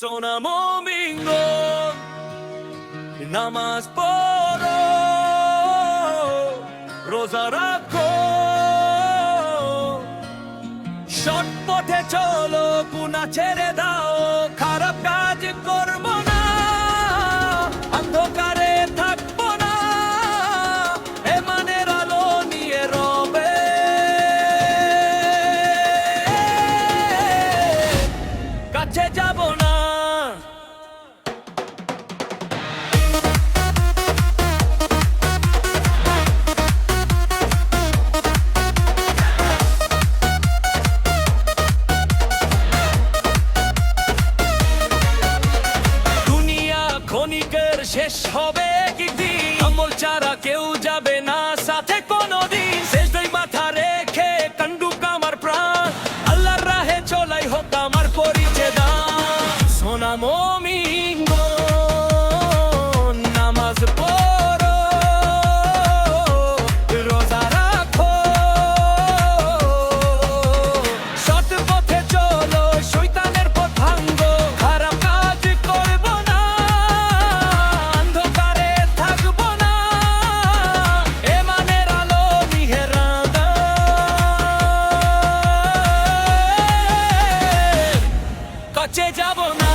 সোনা মমিঙ্গ নামাজ পড়ো রোজা রাখো সৎ পথে চলো গুনাহ ছেড়ে দাও খারাপ কাজ করবো না অন্ধকারে থাকবো না ইমানের আলো নিয়ে রবে কাছে যাব না ক্ষণিকের শেষ হবে একদিন আমল ছাড়া কেউ যাবে না সাথে কোনোদিন শেষই মাথা রেখে কান্দুক আমার প্রাণ আল্লাহর রাহে চলাই হোক আমার পরিচয় দান সোনা মুমিন নামাজ পড়ো রোজা রাখো সৎ পথে চলো শয়তানের পথ ভাঙো খারাপ কাজ করবো না কাছে যাব না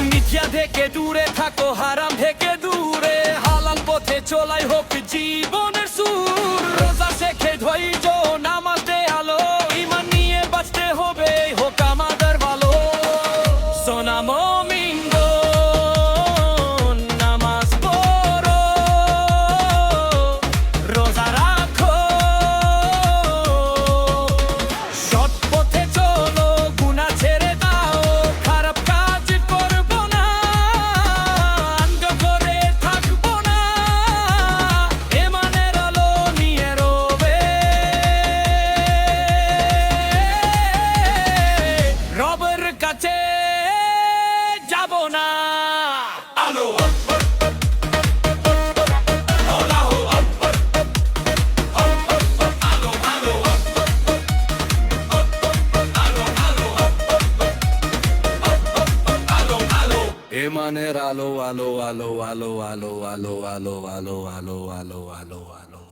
মিথ্যা থেকে দূরে থাকো হারাম থেকে দূরে হালাল পথে চলাই হোক জীবনের সুর রোজা শেখে ধৈর্য নামাজ দে আলো ঈমান নিয়ে বাঁচতে হবে হোক আমাদের ভালো সোনা মুমিন নামাজ পড়ো রোজা রাখো কাছে যাব না আলো আকবার আল্লাহু আকবার আলো আলো আলো আলো আলো আলো ঈমানের আলো আলো আলো আলো আলো আলো আলো আলো আলো আলো আলো আলো